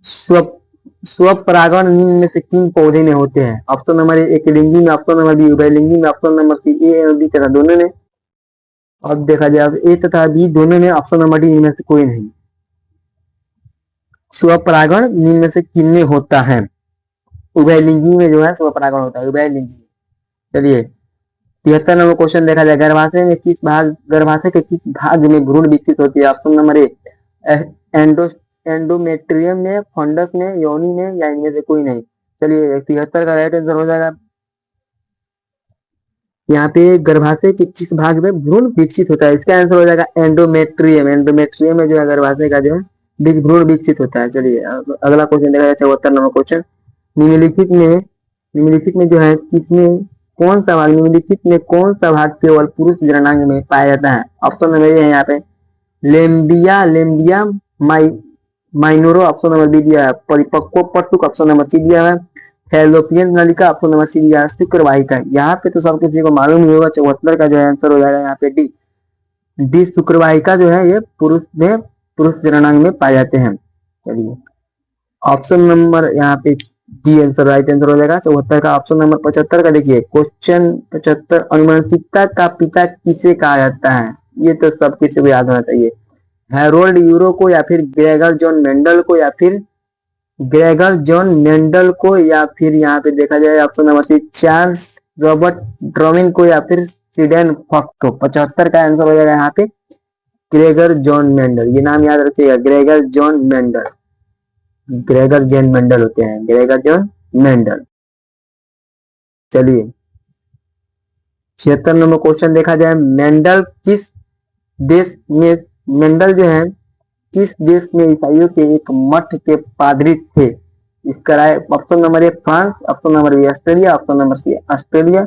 स्व स्वपरागण निम्न में से किन पौधे में होते हैं? ऑप्शन नंबर ए एक लिंगी में, ऑप्शन नंबर बी उभयलिंगी में, ऑप्शन नंबर सी ए और बी तथा दोनों में। अब देखा जाए, अब ए तथा बी दोनों में, ऑप्शन नंबर डी इनमें से कोई नहीं। स्वपरागण निम्न में से किन में होता है? उभयलिंगी में जो है स्वपरागण होता है, उभयलिंगी। चलिए 73 नंबर क्वेश्चन देखा जाए, गर्भाशय के किस भाग में भ्रूण विकसित होती है? ऑप्शन नंबर ए एंडो एंडोमेट्रियम में, फंडस में, योनि में, या इनमें से कोई नहीं। चलिए 73 का राइट आंसर हो जाएगा यहाँ पे गर्भाशय के किस भाग में भ्रूण विकसित होता है, इसका आंसर हो जाएगा एंडोमेट्रियम। एंडोमेट्रियम में जो है गर्भाशय का जो है बीज भ्रूण विकसित होता है। चलिए अगला क्वेश्चन देखा जाए 74 नंबर क्वेश्चन, निम्नलिखित में जो है किसमें कौन सा भाग, निम्नलिखित में कौन सा भाग केवल पुरुष जननांग में पाया जाता है? ऑप्शन नंबर ए है यहाँ पे लेम्बिया माइनोरो, ऑप्शन नंबर बी दिया है परिपक्व पट्टुक, ऑप्शन नंबर सी दिया है फैलोपियन नलिका, ऑप्शन नंबर सी दिया है शुक्रवाहिका। यहाँ पे तो सब किसी को मालूम ही होगा, 74 का जो है आंसर हो जाएगा यहाँ पे डी शुक्रवाहिका जो है ये पुरुष जननांग में पाए जाते हैं। चलिए ऑप्शन नंबर यहाँ पे डी आंसर राइट आंसर हो जाएगा 74 का। ऑप्शन नंबर 75 का देखिए, क्वेश्चन 75, अनुवांशिकता का पिता किसे कहा जाता है? ये तो सब किसी को याद होना चाहिए, हैरोल्ड यूरो को, या फिर ग्रेगर जॉन मेंडल को, या फिर यहाँ पे देखा जाए option number C Charles Robert Darwin को, या फिर सीडेन फॉक्स को। 75 का आंसर हो जाएगा यहाँ पे ग्रेगर जॉन मेंडल। ये नाम याद रखिएगा, ग्रेगर जॉन मेंडल होते हैं, ग्रेगर जॉन मेंडल। चलिए 76 नंबर क्वेश्चन देखा जाए, मेंडल जो है किस देश में ईसाइयों के एक मठ के पादरी थे? इसका option number A France, option number B Australia, option number C Australia,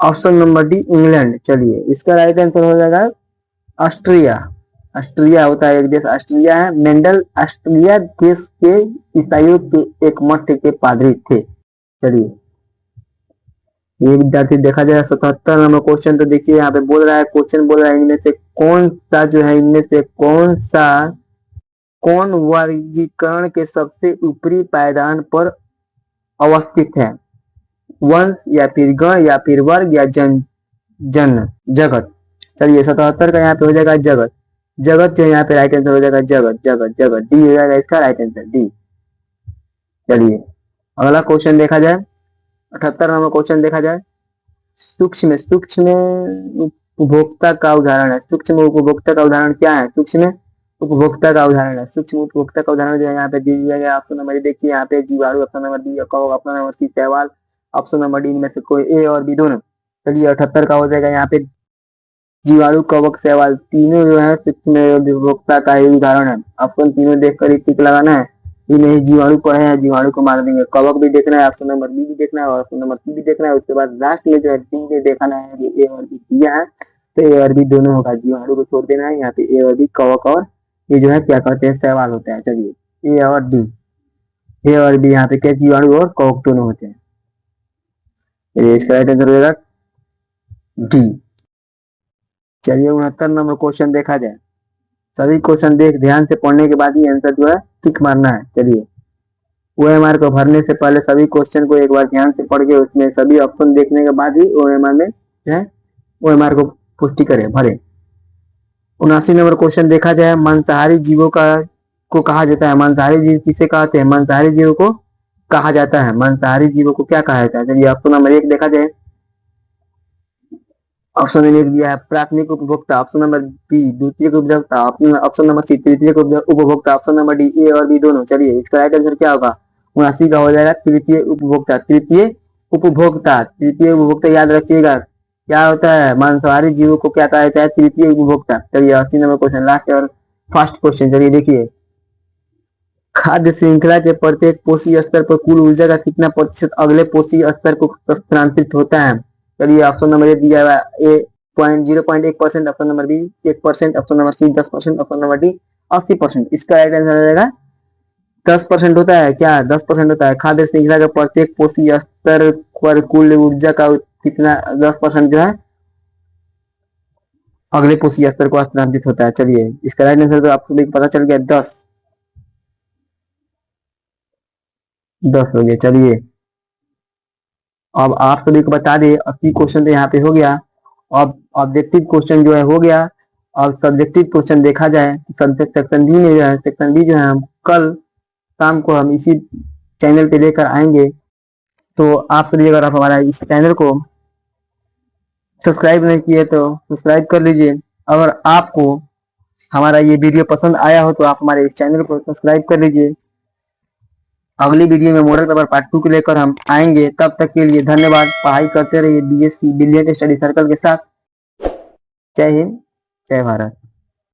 option number D England. चलिए इसका राइट आंसर हो जाएगा ऑस्ट्रिया। ऑस्ट्रिया होता है एक देश, ऑस्ट्रिया है। मेंडल ऑस्ट्रिया देश के ईसाइयों के एक मठ के पादरी थे। चलिए ये विद्यार्थी देखा जाए 77 नंबर क्वेश्चन, तो देखिए यहाँ पे बोल रहा है, क्वेश्चन बोल रहा है इनमें से कौन वर्गीकरण के सबसे ऊपरी पायदान पर अवस्थित है? वंश, या फिर गण, या फिर वर्ग, या जगत। चलिए 77 का यहाँ पे हो जाएगा जगत जो है यहाँ पे राइट आंसर हो जाएगा जगत डी हो जाएगा इसका राइट आंसर डी। चलिए अगला क्वेश्चन देखा जाए 78 नंबर क्वेश्चन देखा जाए, सूक्ष्म उपभोक्ता का उदाहरण है। सूक्ष्म उपभोक्ता का उदाहरण क्या है? सूक्ष्म उपभोक्ता का उदाहरण है, सूक्ष्म उपभोक्ता का उदाहरण जो है यहाँ पे दिया गया। ऑप्शन नंबर देखिए यहाँ पे जीवाणु, ऑप्शन नंबर बी कवक, ऑप्शन नंबर सी शैवाल, ऑप्शन नंबर डी इनमें से कोई ए और बी दोनों। चलिए 78 का हो जाएगा यहाँ पे जीवाणु, कवक, शैवाल तीनों जो है सूक्ष्म उपभोक्ता का ही उदाहरण है। ऑप्शन तीनों देखकर ही टिक लगाना है, ये नहीं जीवाणु पढ़े हैं जीवाणु को मार देंगे। कवक भी देखना है, ऑप्शन नंबर बी भी देखना है और ऑप्शन नंबर सी भी देखना है। उसके बाद लास्ट में जो है डी में देखना है कि ए और बी दिया है, तो ए और बी दोनों होगा, जीवाणु को छोड़ देना है। यहाँ पे ए और बी कवक और ये जो है क्या कहते हैं शैवाल होता है। चलिए ए और बी यहाँ पे क्या जीवाणु और कवक दोनों होते हैं। इसका राइट आंसर हो जाएगा डी। चलिए 69 नंबर क्वेश्चन देखा जाए, सभी क्वेश्चन ध्यान से पढ़ने के बाद ही आंसर जो है टिक मारना है। चलिए ओएमआर को भरने से पहले सभी क्वेश्चन को एक बार ध्यान से पढ़ के उसमें सभी ऑप्शन देखने के बाद ही ओएमआर में जो है ओएमआर को पुष्टि करें भरे। 79 नंबर क्वेश्चन देखा जाए, मांसाहारी जीवों को कहा जाता है, मांसाहारी जीव किसे कहते हैं? मांसाहारी जीवों को कहा जाता है, मांसाहारी जीवों को क्या कहा जाता है? चलिए ऑप्शन नंबर 1 देखा जाए, ऑप्शन नंबर 1 दिया है प्राथमिक उपभोक्ता, ऑप्शन नंबर बी द्वितीयक उपभोक्ता, ऑप्शन नंबर सी तृतीयक उपभोक्ता, ऑप्शन नंबर डी ए और बी दोनों। चलिए इसका राइट आंसर क्या होगा? 79 का हो जाएगा तृतीय उपभोक्ता। तृतीय उपभोक्ता याद रखिएगा, क्या होता है, मांसाहारी जीवों को क्या कहा जाता है, तृतीय उपभोक्ता। चलिए 80 नंबर क्वेश्चन लास्ट और फर्स्ट क्वेश्चन, चलिए देखिए, खाद्य श्रृंखला के प्रत्येक पोषी स्तर पर कुल ऊर्जा का कितना प्रतिशत अगले पोषी स्तर को स्थानांतरित होता है। चलिए ऑप्शन नंबर ए दिया हुआ है, A 0.1%, option number B 1%, option number C 10%, option number D 80%। इसका राइट आंसर हो जाएगा 10% होता है। क्या 10% होता है? खाद्य श्रृंखला के प्रत्येक पोषी स्तर पर कुल ऊर्जा का कितना 10% जो है अगले पोषी स्तर को स्थानांतरित होता है। चलिए इसका राइट आंसर तो आपको भी पता चल गया, 10 हो गया। चलिए अब आप सभी को बता दें 80 क्वेश्चन तो यहाँ पे हो गया। अब ऑब्जेक्टिव क्वेश्चन जो है हो गया। अब सब्जेक्टिव क्वेश्चन देखा जाए तो सब्जेक्ट सेक्शन बी में जो है, सेक्शन बी जो है हम कल शाम को हम इसी चैनल पे लेकर आएंगे। तो आप सभी अगर आप हमारा इस चैनल को सब्सक्राइब नहीं किए तो सब्सक्राइब कर लीजिए। अगर आपको हमारा ये वीडियो पसंद आया हो तो आप हमारे इस चैनल को सब्सक्राइब कर लीजिए। अगली वीडियो में मॉडल पेपर पार्ट 2 को लेकर हम आएंगे। तब तक के लिए धन्यवाद। पढ़ाई करते रहिए बीएससी ब्रिलियंट स्टडी सर्कल के साथ। जय हिंद, जय भारत।